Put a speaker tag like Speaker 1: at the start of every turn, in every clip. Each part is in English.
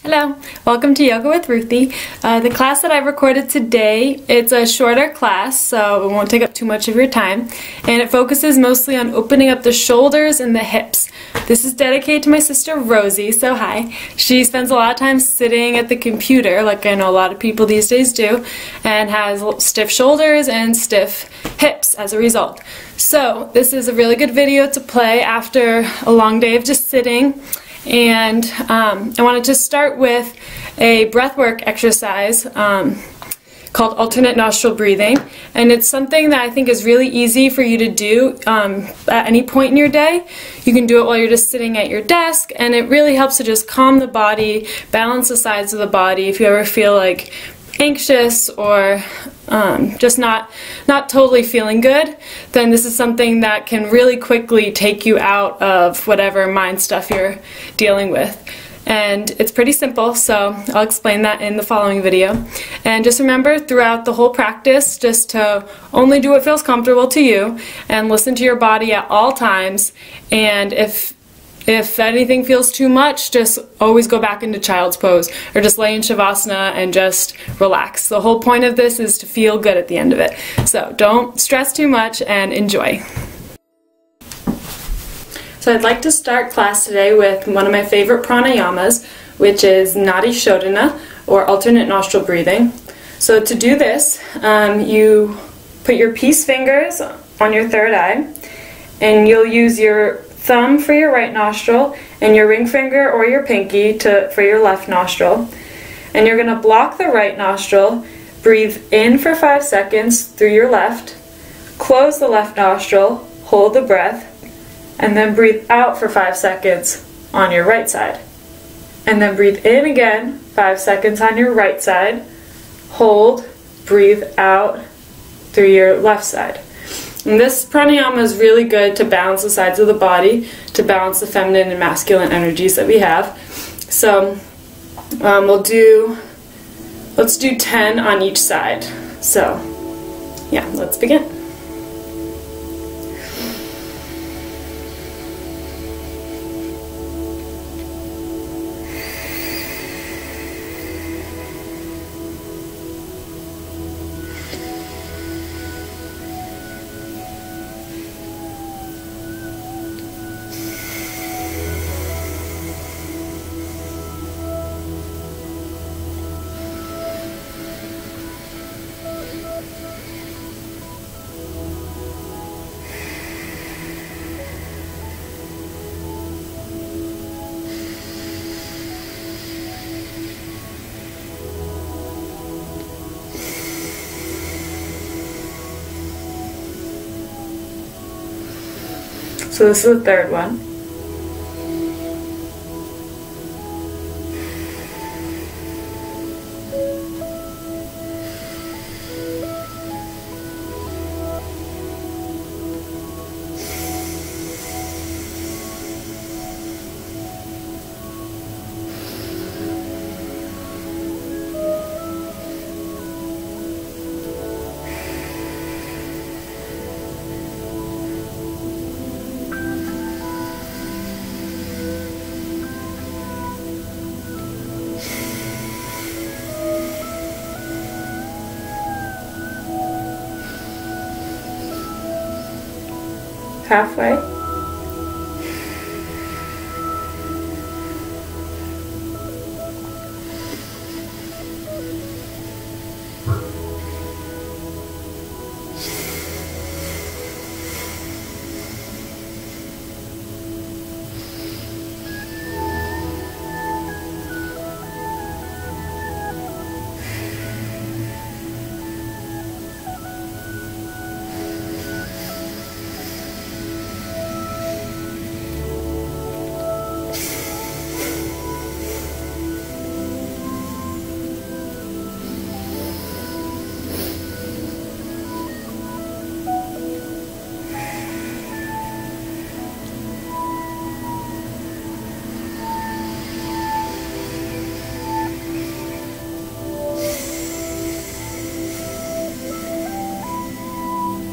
Speaker 1: Hello, welcome to Yoga with Ruthie. The class that I recorded today, it's a shorter class, so it won't take up too much of your time, and it focuses mostly on opening up the shoulders and the hips. This is dedicated to my sister Rosie, so hi. She spends a lot of time sitting at the computer, like I know a lot of people these days do, and has stiff shoulders and stiff hips as a result. So this is a really good video to play after a long day of just sitting. And I wanted to start with a breathwork exercise called alternate nostril breathing, and it's something that I think is really easy for you to do at any point in your day. You can do it while you're just sitting at your desk, and it really helps to just calm the body, balance the sides of the body. If you ever feel like anxious or just not totally feeling good, then this is something that can really quickly take you out of whatever mind stuff you're dealing with. And it's pretty simple, so I'll explain that in the following video. And just remember throughout the whole practice just to only do what feels comfortable to you and listen to your body at all times. And if anything feels too much, just always go back into child's pose or just lay in shavasana and just relax. The whole point of this is to feel good at the end of it. So don't stress too much and enjoy. So I'd like to start class today with one of my favorite pranayamas, which is Nadi Shodana, or alternate nostril breathing. So to do this, you put your peace fingers on your third eye, and you'll use your thumb for your right nostril and your ring finger or your pinky for your left nostril. And you're going to block the right nostril, breathe in for 5 seconds through your left, close the left nostril, hold the breath, and then breathe out for 5 seconds on your right side. And then breathe in again, 5 seconds on your right side, hold, breathe out through your left side. And this pranayama is really good to balance the sides of the body, to balance the feminine and masculine energies that we have. So let's do 10 on each side. So yeah, let's begin. So this is the third one. Halfway.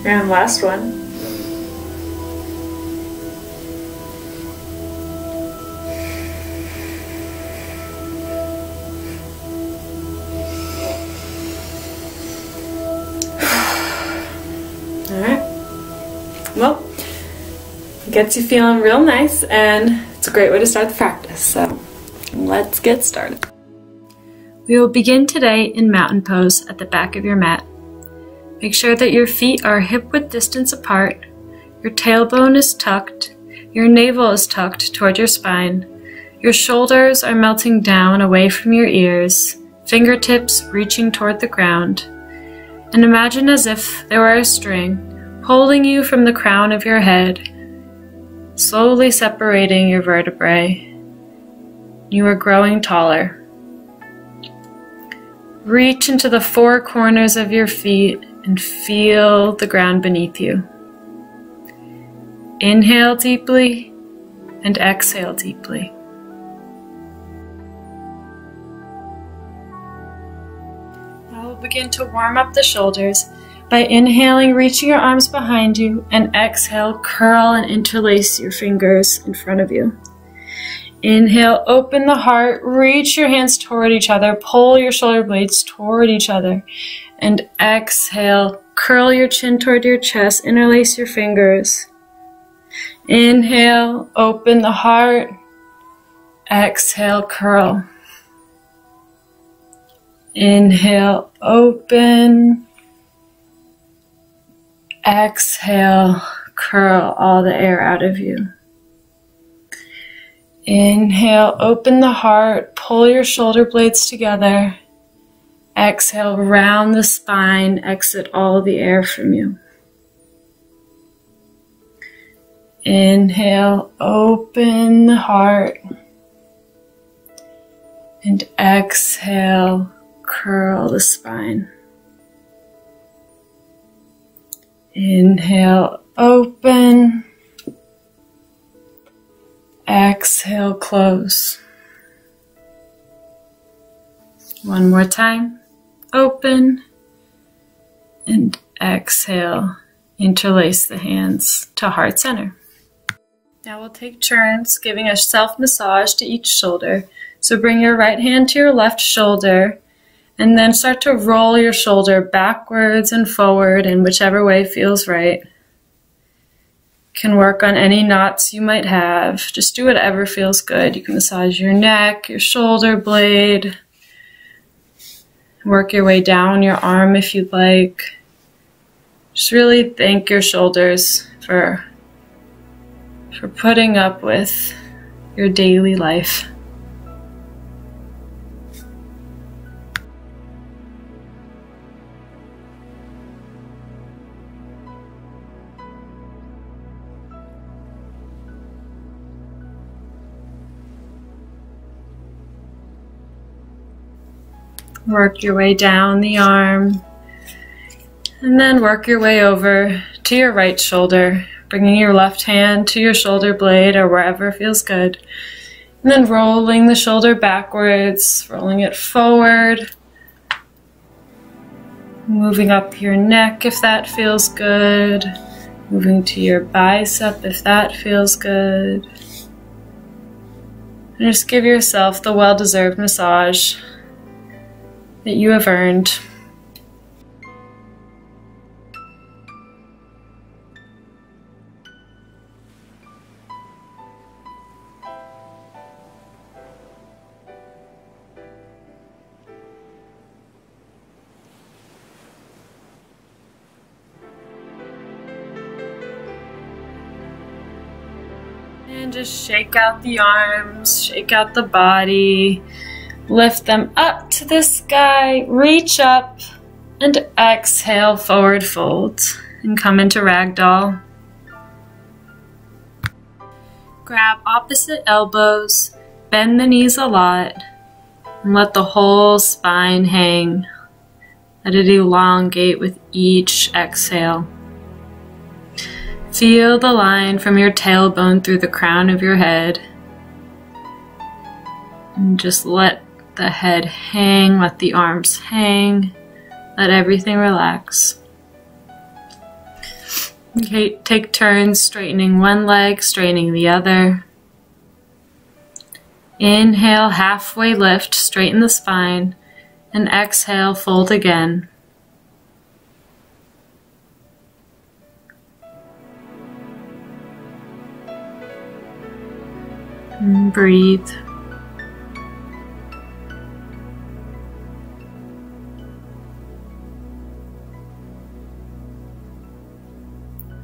Speaker 1: And last one. It gets you feeling real nice, and it's a great way to start the practice. So let's get started. We will begin today in mountain pose at the back of your mat. Make sure that your feet are hip-width distance apart, your tailbone is tucked, your navel is tucked toward your spine, your shoulders are melting down away from your ears, fingertips reaching toward the ground. And imagine as if there were a string holding you from the crown of your head, slowly separating your vertebrae. You are growing taller. Reach into the four corners of your feet and feel the ground beneath you. Inhale deeply and exhale deeply. Now we'll begin to warm up the shoulders by inhaling, reaching your arms behind you, and exhale, curl and interlace your fingers in front of you. Inhale, open the heart, reach your hands toward each other, pull your shoulder blades toward each other, and exhale, curl your chin toward your chest, interlace your fingers. Inhale, open the heart, exhale, curl. Inhale, open, exhale, curl all the air out of you. Inhale, open the heart, pull your shoulder blades together. Exhale, round the spine, exit all the air from you. Inhale, open the heart. And exhale, curl the spine. Inhale, open. Exhale, close. One more time. Open. And exhale. Interlace the hands to heart center. Now we'll take turns giving a self-massage to each shoulder. So bring your right hand to your left shoulder and then start to roll your shoulder backwards and forward in whichever way feels right. Can work on any knots you might have. Just do whatever feels good. You can massage your neck, your shoulder blade. Work your way down your arm if you'd like. Just really thank your shoulders for putting up with your daily life. Work your way down the arm, and then work your way over to your right shoulder, bringing your left hand to your shoulder blade or wherever feels good, and then rolling the shoulder backwards, rolling it forward, moving up your neck if that feels good, moving to your bicep if that feels good, and just give yourself the well-deserved massage that you have earned. And just shake out the arms, shake out the body. Lift them up to the sky, reach up, and exhale, forward fold, and come into ragdoll. Grab opposite elbows, bend the knees a lot, and let the whole spine hang. Let it elongate with each exhale. Feel the line from your tailbone through the crown of your head. And just let the head hang, let the arms hang, let everything relax. Okay, take turns straightening one leg, straightening the other. Inhale, halfway lift, straighten the spine, and exhale, fold again. And breathe.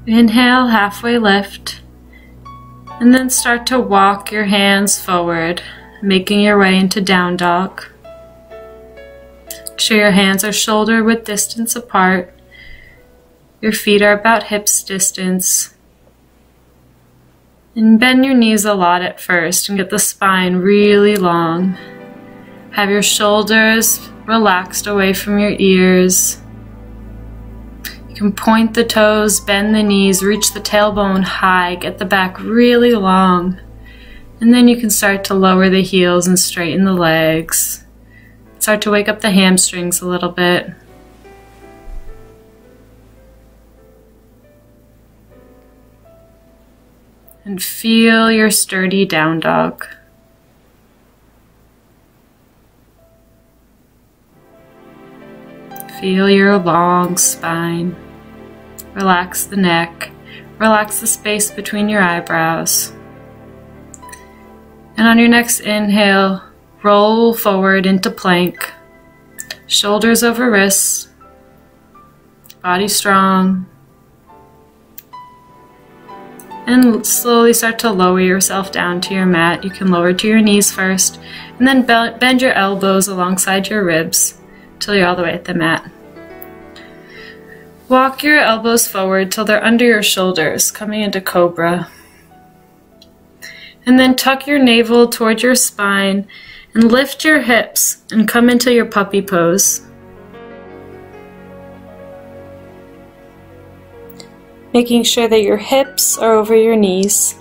Speaker 1: Inhale, halfway lift, and then start to walk your hands forward, making your way into down dog. Make sure your hands are shoulder width distance apart. Your feet are about hips distance. And bend your knees a lot at first and get the spine really long. Have your shoulders relaxed away from your ears. You can point the toes, bend the knees, reach the tailbone high, get the back really long. And then you can start to lower the heels and straighten the legs. Start to wake up the hamstrings a little bit. And feel your sturdy down dog. Feel your long spine. Relax the neck. Relax the space between your eyebrows. And on your next inhale, roll forward into plank. Shoulders over wrists. Body strong. And slowly start to lower yourself down to your mat. You can lower to your knees first, and then bend your elbows alongside your ribs till you're all the way at the mat. Walk your elbows forward till they're under your shoulders, coming into cobra. And then tuck your navel toward your spine and lift your hips and come into your puppy pose. Making sure that your hips are over your knees.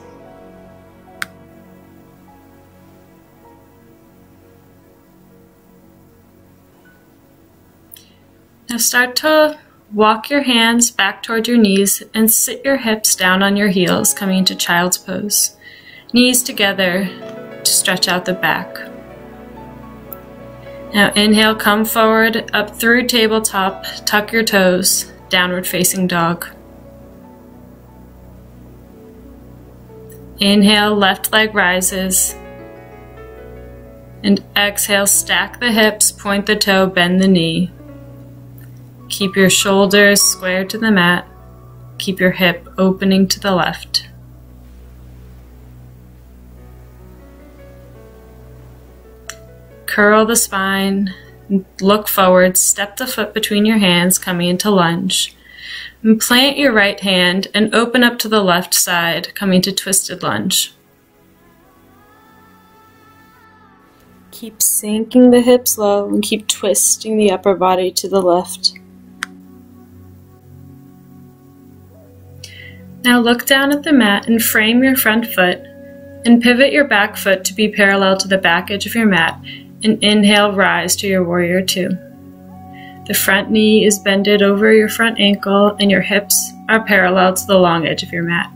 Speaker 1: Now start to walk your hands back toward your knees and sit your hips down on your heels, coming into child's pose. Knees together to stretch out the back. Now inhale, come forward, up through tabletop, tuck your toes, downward facing dog. Inhale, left leg rises. And exhale, stack the hips, point the toe, bend the knee. Keep your shoulders square to the mat. Keep your hip opening to the left. Curl the spine, look forward, step the foot between your hands, coming into lunge. And plant your right hand and open up to the left side, coming to twisted lunge. Keep sinking the hips low and keep twisting the upper body to the left. Now look down at the mat and frame your front foot and pivot your back foot to be parallel to the back edge of your mat, and inhale, rise to your warrior two. The front knee is bended over your front ankle and your hips are parallel to the long edge of your mat.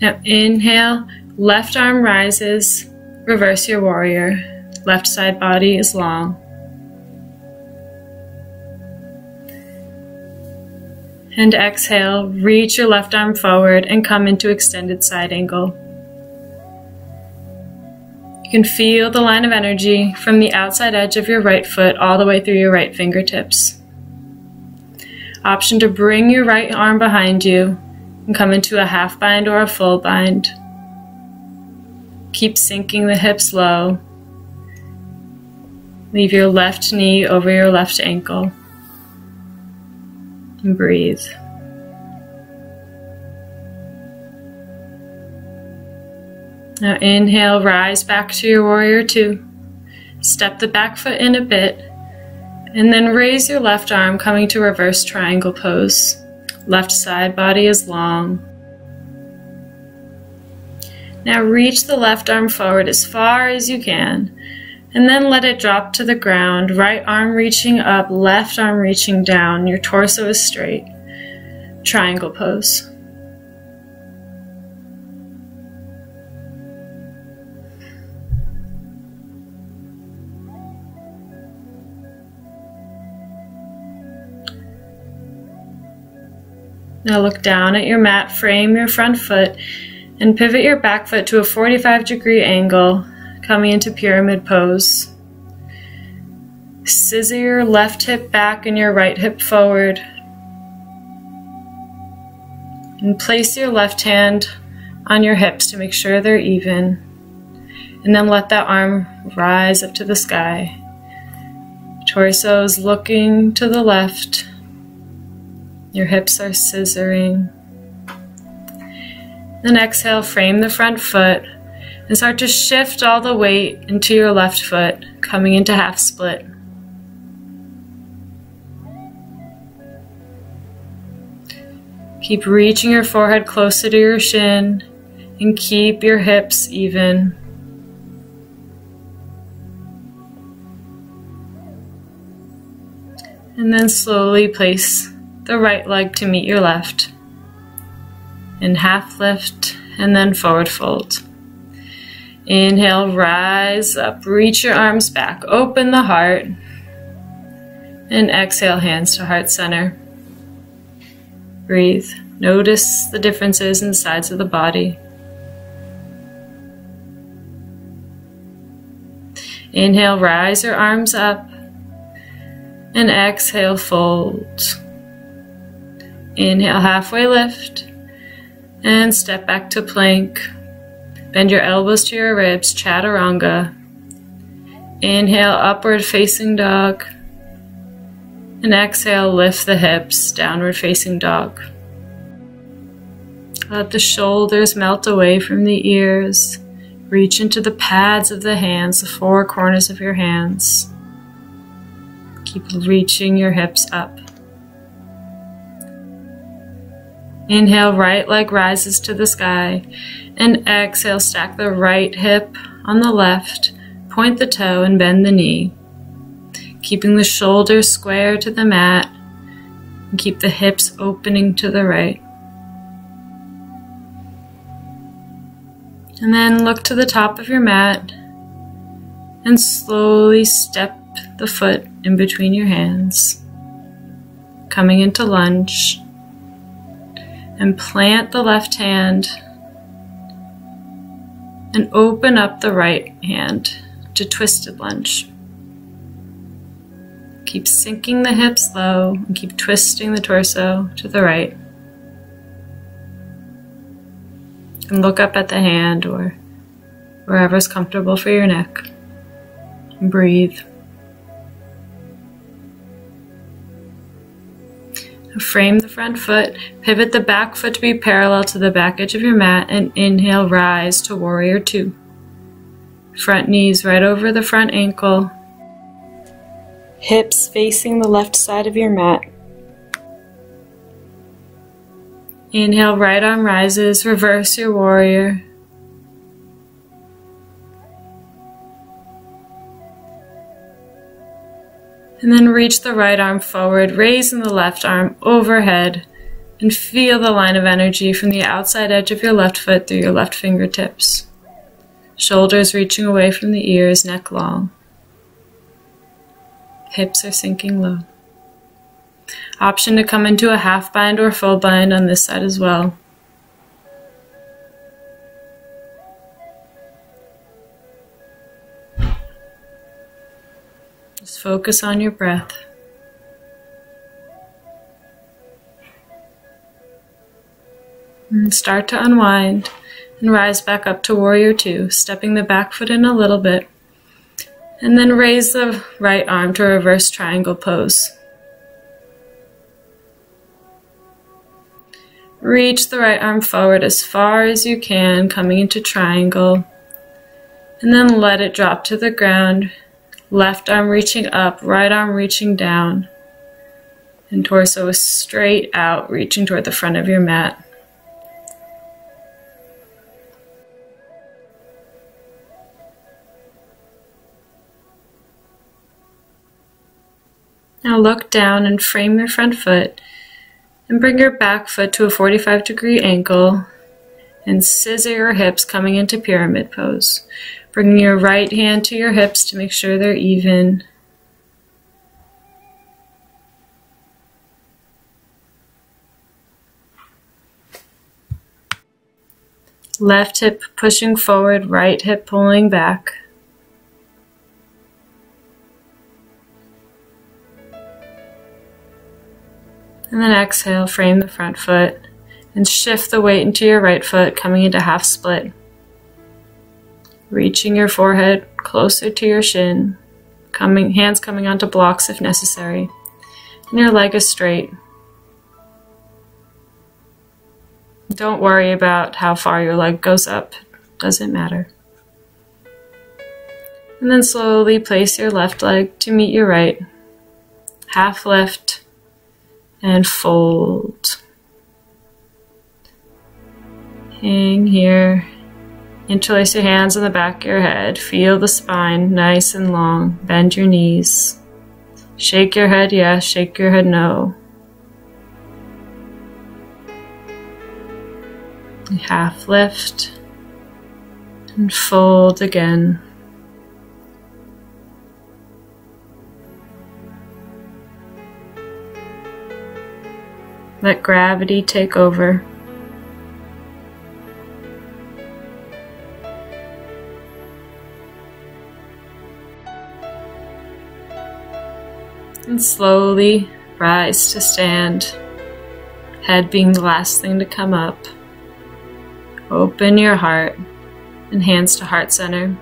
Speaker 1: Now inhale, left arm rises, reverse your warrior. Left side body is long. And exhale, reach your left arm forward and come into extended side angle. You can feel the line of energy from the outside edge of your right foot all the way through your right fingertips. Option to bring your right arm behind you and come into a half bind or a full bind. Keep sinking the hips low. Leave your left knee over your left ankle. And breathe. Now inhale, rise back to your warrior two. Step the back foot in a bit, and then raise your left arm, coming to reverse triangle pose. Left side body is long. Now reach the left arm forward as far as you can, and then let it drop to the ground. Right arm reaching up, left arm reaching down. Your torso is straight. Triangle pose. Now look down at your mat, frame your front foot, And pivot your back foot to a 45-degree angle, coming into pyramid pose. Scissor your left hip back and your right hip forward. And place your left hand on your hips to make sure they're even. And then let that arm rise up to the sky. Torso is looking to the left. Your hips are scissoring. Then exhale, frame the front foot and start to shift all the weight into your left foot, coming into half split. Keep reaching your forehead closer to your shin and keep your hips even. And then slowly place the right leg to meet your left. And half lift and then forward fold. Inhale, rise up, reach your arms back, open the heart. And exhale, hands to heart center. Breathe. Notice the differences in the sides of the body. Inhale, rise your arms up. And exhale, fold. Inhale, halfway lift. And step back to plank. Bend your elbows to your ribs, chaturanga. Inhale, upward facing dog. And exhale, lift the hips, downward facing dog. Let the shoulders melt away from the ears. Reach into the pads of the hands, the four corners of your hands. Keep reaching your hips up. Inhale, right leg rises to the sky. And exhale, stack the right hip on the left, point the toe and bend the knee. Keeping the shoulders square to the mat. And keep the hips opening to the right. And then look to the top of your mat and slowly step the foot in between your hands, coming into lunge. And plant the left hand and open up the right hand to twisted lunge. Keep sinking the hips low and keep twisting the torso to the right. And look up at the hand or wherever's comfortable for your neck. And breathe. Frame the front foot, pivot the back foot to be parallel to the back edge of your mat, and inhale, rise to warrior two. Front knees right over the front ankle, hips facing the left side of your mat. Inhale, right arm rises, reverse your warrior. And then reach the right arm forward, raising the left arm overhead, and feel the line of energy from the outside edge of your left foot through your left fingertips. Shoulders reaching away from the ears, neck long. Hips are sinking low. Option to come into a half bind or full bind on this side as well. Just focus on your breath. And start to unwind and rise back up to warrior two, stepping the back foot in a little bit. And then raise the right arm to reverse triangle pose. Reach the right arm forward as far as you can, coming into triangle. And then let it drop to the ground. Left arm reaching up, right arm reaching down. And torso is straight out, reaching toward the front of your mat. Now look down and frame your front foot and bring your back foot to a 45-degree angle and scissor your hips, coming into pyramid pose. Bringing your right hand to your hips to make sure they're even. Left hip pushing forward, right hip pulling back. And then exhale, frame the front foot and shift the weight into your right foot, coming into half split. Reaching your forehead closer to your shin, hands coming onto blocks if necessary. And your leg is straight. Don't worry about how far your leg goes up, doesn't matter. And then slowly place your left leg to meet your right. Half lift and fold. Hang here. Interlace your hands on the back of your head. Feel the spine nice and long. Bend your knees. Shake your head yes, shake your head no. Half lift and fold again. Let gravity take over. And slowly rise to stand, head being the last thing to come up. Open your heart and hands to heart center.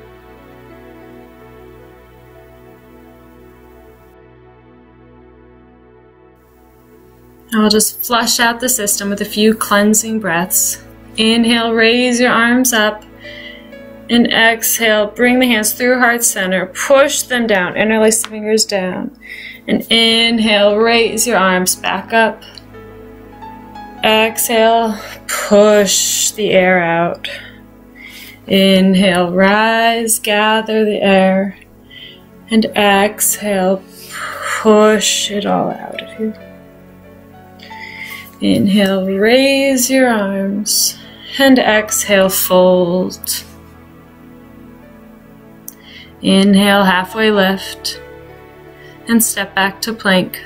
Speaker 1: Now we'll just flush out the system with a few cleansing breaths. Inhale, raise your arms up. And exhale, bring the hands through heart center. Push them down, interlace the fingers down. And inhale, raise your arms back up. Exhale, push the air out. Inhale, rise, gather the air. And exhale, push it all out of you. Inhale, raise your arms. And exhale, fold. Inhale, halfway lift. And step back to plank.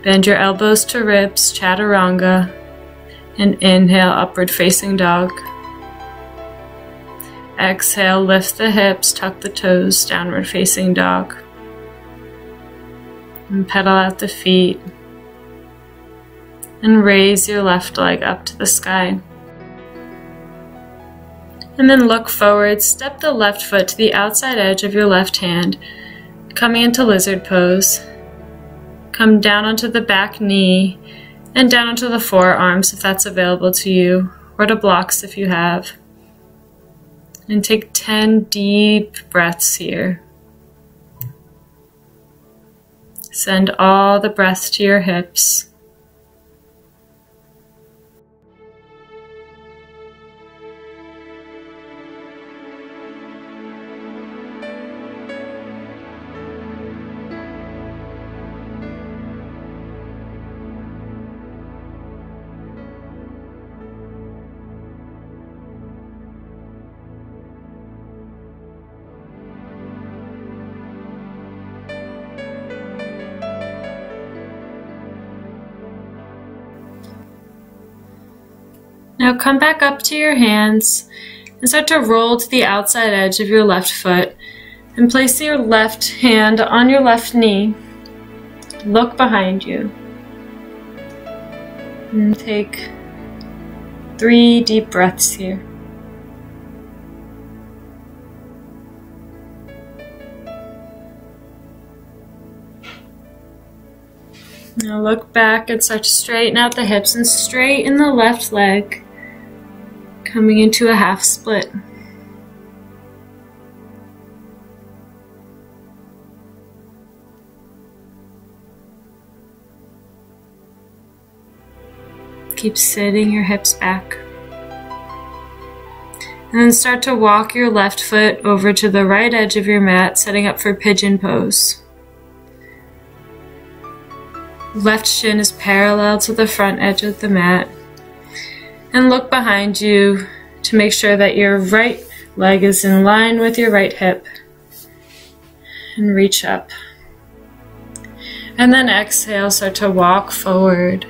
Speaker 1: Bend your elbows to ribs, chaturanga, and inhale, upward facing dog. Exhale, lift the hips, tuck the toes, downward facing dog. And pedal out the feet. And raise your left leg up to the sky. And then look forward, step the left foot to the outside edge of your left hand, coming into lizard pose. Come down onto the back knee and down onto the forearms if that's available to you, or to blocks if you have. And take 10 deep breaths here. Send all the breath to your hips. Now come back up to your hands and start to roll to the outside edge of your left foot and place your left hand on your left knee. Look behind you. And take 3 deep breaths here. Now look back and start to straighten out the hips and straighten the left leg, coming into a half split. Keep sitting your hips back. And then start to walk your left foot over to the right edge of your mat, setting up for pigeon pose. Left shin is parallel to the front edge of the mat. And look behind you to make sure that your right leg is in line with your right hip. And reach up. And then exhale, start to walk forward.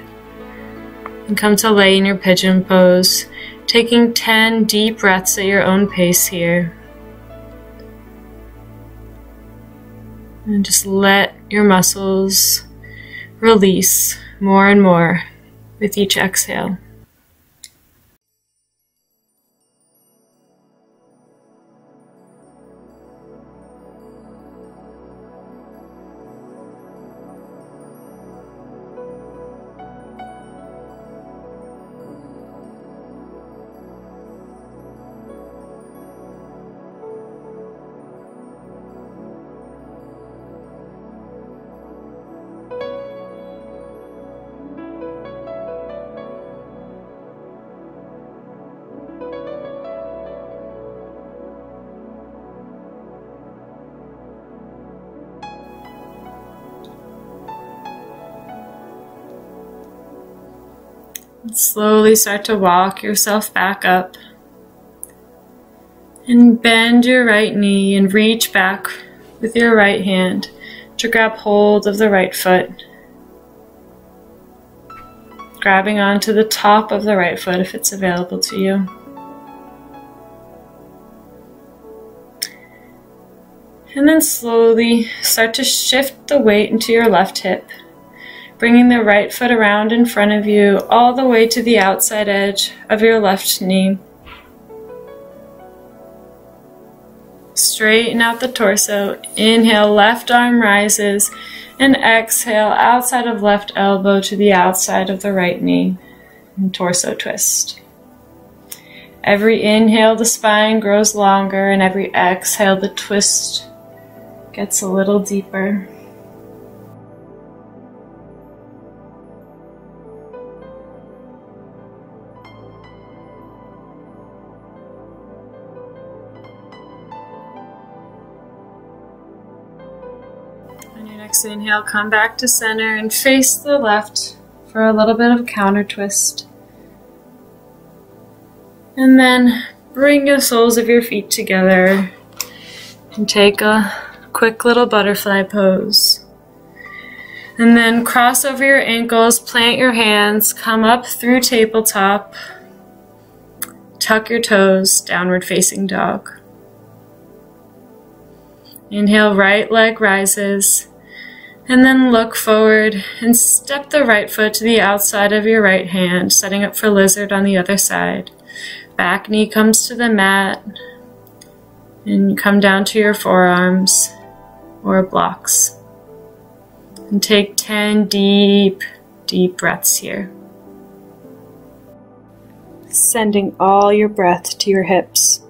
Speaker 1: And come to lay in your pigeon pose, taking 10 deep breaths at your own pace here. And just let your muscles release more and more with each exhale. Slowly start to walk yourself back up and bend your right knee and reach back with your right hand to grab hold of the right foot, grabbing onto the top of the right foot if it's available to you. And then slowly start to shift the weight into your left hip, bringing the right foot around in front of you all the way to the outside edge of your left knee. Straighten out the torso. Inhale, left arm rises, and exhale, outside of left elbow to the outside of the right knee, and torso twist. Every inhale, the spine grows longer, and every exhale, the twist gets a little deeper. On your next inhale, come back to center and face the left for a little bit of counter twist. And then bring the soles of your feet together and take a quick little butterfly pose. And then cross over your ankles, plant your hands, come up through tabletop, tuck your toes, downward facing dog. Inhale, right leg rises, and then look forward and step the right foot to the outside of your right hand, setting up for lizard on the other side. Back knee comes to the mat, and come down to your forearms or blocks. And take 10 deep, deep breaths here. Sending all your breath to your hips.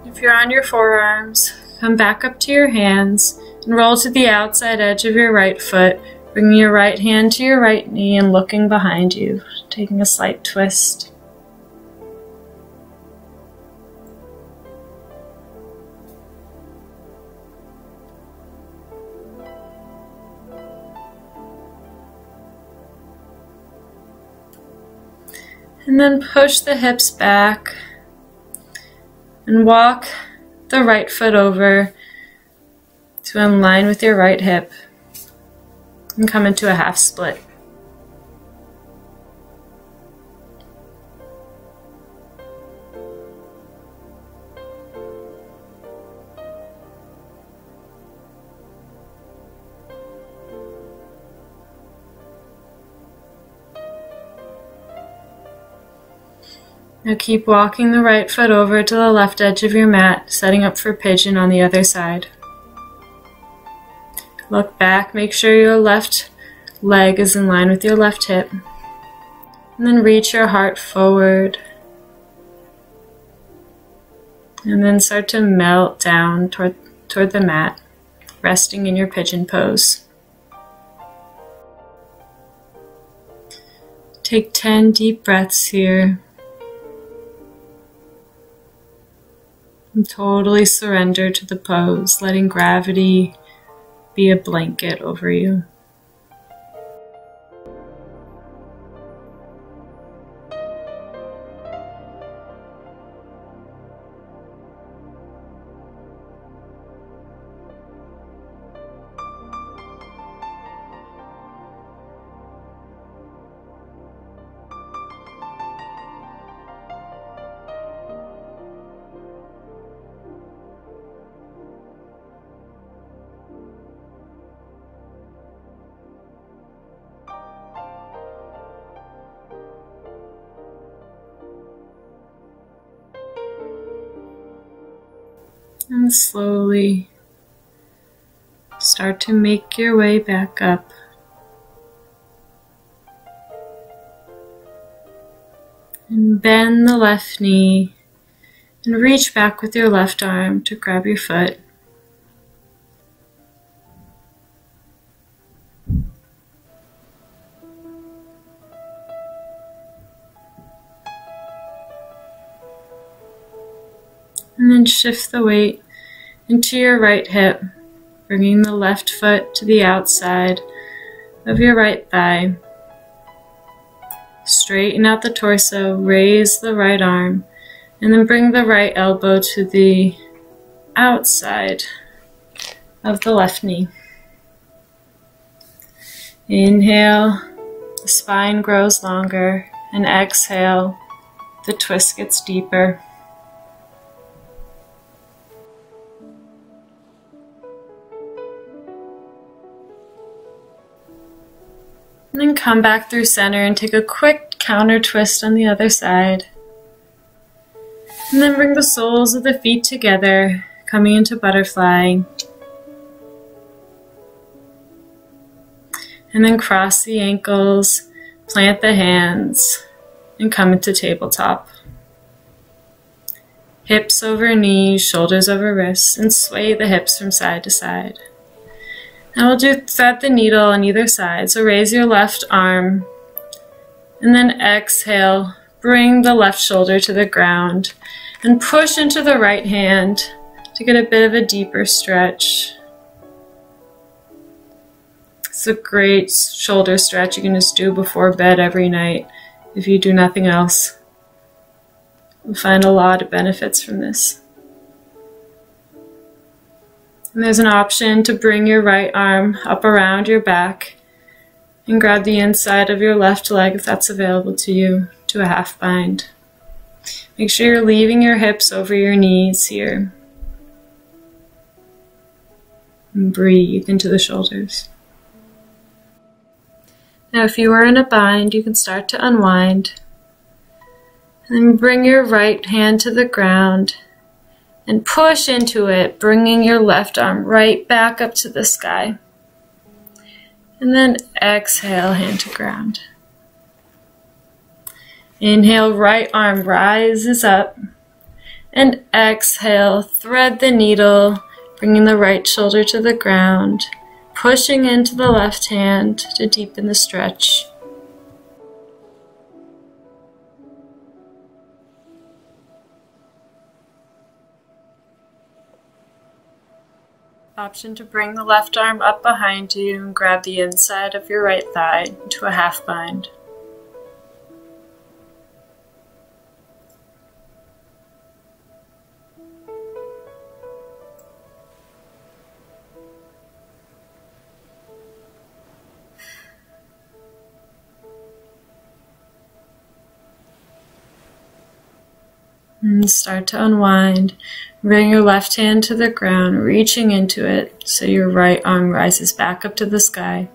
Speaker 1: If you're on your forearms, come back up to your hands and roll to the outside edge of your right foot, bringing your right hand to your right knee and looking behind you, taking a slight twist. And then push the hips back and walk the right foot over to align with your right hip and come into a half split. Now keep walking the right foot over to the left edge of your mat, setting up for pigeon on the other side. Look back, make sure your left leg is in line with your left hip. And then reach your heart forward. And then start to melt down toward the mat, resting in your pigeon pose. Take 10 deep breaths here. And totally surrender to the pose, letting gravity be a blanket over you. And slowly start to make your way back up. And bend the left knee and reach back with your left arm to grab your foot. And then shift the weight into your right hip, bringing the left foot to the outside of your right thigh. Straighten out the torso, raise the right arm, and then bring the right elbow to the outside of the left knee. Inhale, the spine grows longer, and exhale, the twist gets deeper. And then come back through center and take a quick counter twist on the other side. And then bring the soles of the feet together, coming into butterfly. And then cross the ankles, plant the hands, and come into tabletop. Hips over knees, shoulders over wrists, and sway the hips from side to side. Now we'll do thread the needle on either side. So raise your left arm, and then exhale, bring the left shoulder to the ground, and push into the right hand to get a bit of a deeper stretch. It's a great shoulder stretch you can just do before bed every night if you do nothing else. You'll find a lot of benefits from this. And there's an option to bring your right arm up around your back and grab the inside of your left leg if that's available to you to a half bind. Make sure you're leaving your hips over your knees here. And breathe into the shoulders. Now if you are in a bind, you can start to unwind. And then bring your right hand to the ground and push into it, bringing your left arm right back up to the sky. And then exhale, hand to ground. Inhale, right arm rises up. And exhale, thread the needle, bringing the right shoulder to the ground, pushing into the left hand to deepen the stretch. Option to bring the left arm up behind you and grab the inside of your right thigh into a half bind. And start to unwind. Bring your left hand to the ground, reaching into it so your right arm rises back up to the sky.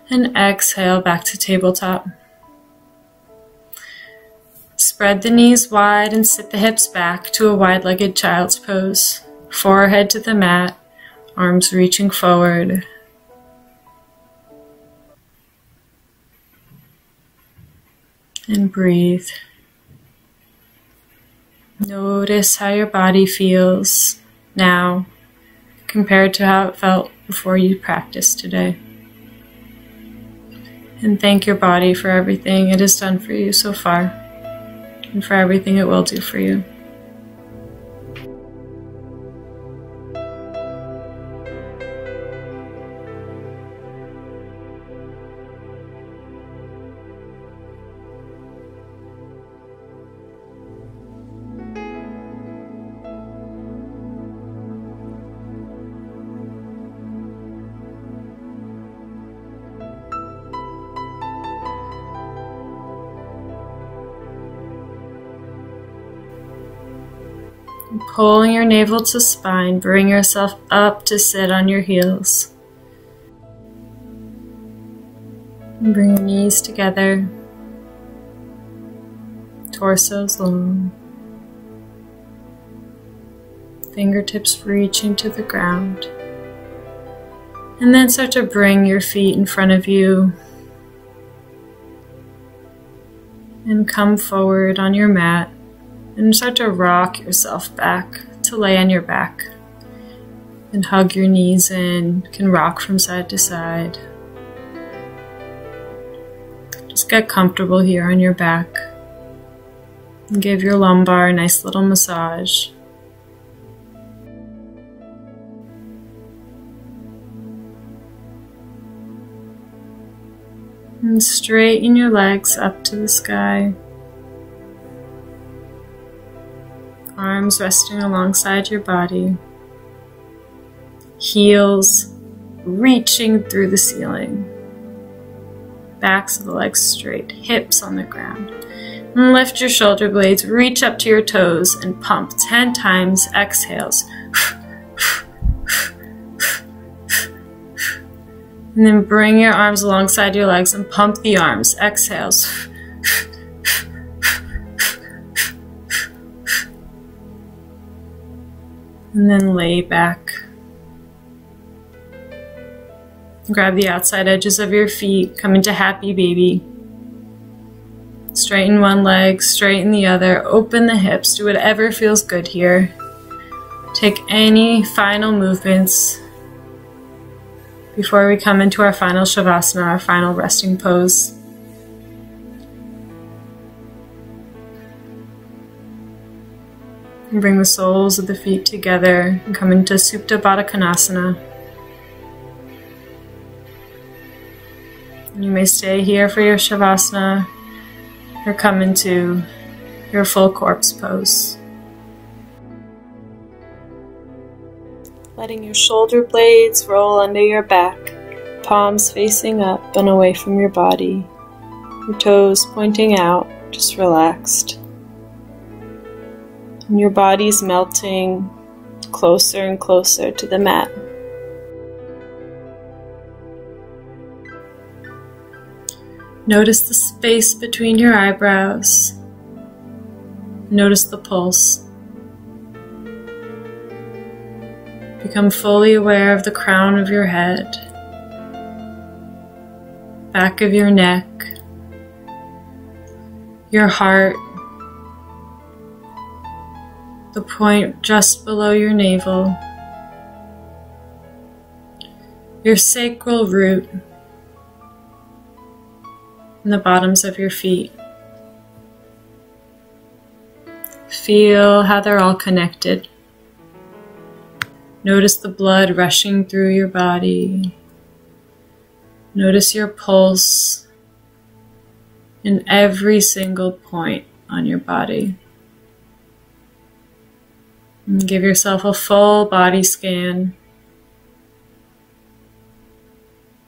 Speaker 1: And exhale back to tabletop. Spread the knees wide and sit the hips back to a wide-legged child's pose. Forehead to the mat, arms reaching forward. And breathe. Notice how your body feels now compared to how it felt before you practiced today. And thank your body for everything it has done for you so far and for everything it will do for you. Pulling your navel to spine, bring yourself up to sit on your heels. And bring your knees together, torsos long, fingertips reaching to the ground. And then start to bring your feet in front of you and come forward on your mat and start to rock yourself back to lay on your back and hug your knees in. You can rock from side to side. Just get comfortable here on your back and give your lumbar a nice little massage. And straighten your legs up to the sky. Arms resting alongside your body. Heels reaching through the ceiling. Backs of the legs straight, hips on the ground. And lift your shoulder blades, reach up to your toes and pump 10 times. Exhales. And then bring your arms alongside your legs and pump the arms. Exhales. And then lay back. Grab the outside edges of your feet. Come into happy baby. Straighten one leg, straighten the other. Open the hips. Do whatever feels good here. Take any final movements before we come into our final shavasana, our final resting pose. And bring the soles of the feet together and come into Supta Baddha Konasana. And you may stay here for your shavasana or come into your full corpse pose. Letting your shoulder blades roll under your back, palms facing up and away from your body, your toes pointing out, just relaxed. And your body's melting closer and closer to the mat. Notice the space between your eyebrows. Notice the pulse. Become fully aware of the crown of your head, back of your neck, your heart, the point just below your navel, your sacral root, and the bottoms of your feet. Feel how they're all connected. Notice the blood rushing through your body. Notice your pulse in every single point on your body. And give yourself a full body scan,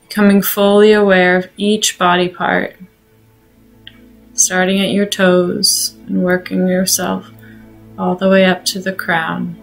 Speaker 1: becoming fully aware of each body part, starting at your toes and working yourself all the way up to the crown.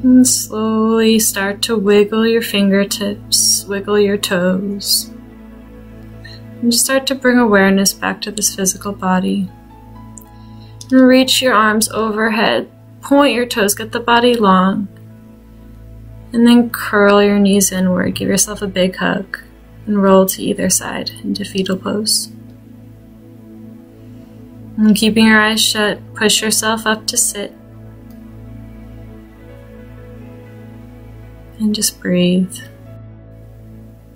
Speaker 1: And slowly start to wiggle your fingertips, wiggle your toes. And just start to bring awareness back to this physical body. And reach your arms overhead, point your toes, get the body long. And then curl your knees inward, give yourself a big hug, and roll to either side into fetal pose. And keeping your eyes shut, push yourself up to sit. And just breathe.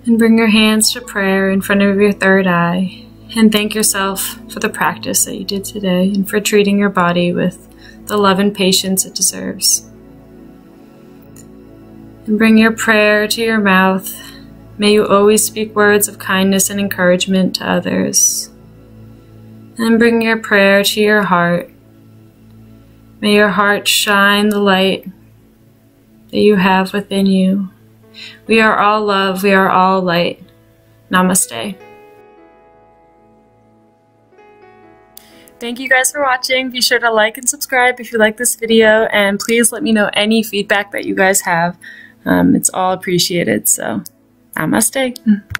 Speaker 1: And bring your hands to prayer in front of your third eye. And thank yourself for the practice that you did today and for treating your body with the love and patience it deserves. And bring your prayer to your mouth. May you always speak words of kindness and encouragement to others. And bring your prayer to your heart. May your heart shine the light that you have within you. We are all love, we are all light. Namaste. Thank you guys for watching. Be sure to like and subscribe if you like this video, and please let me know any feedback that you guys have. It's all appreciated, so namaste.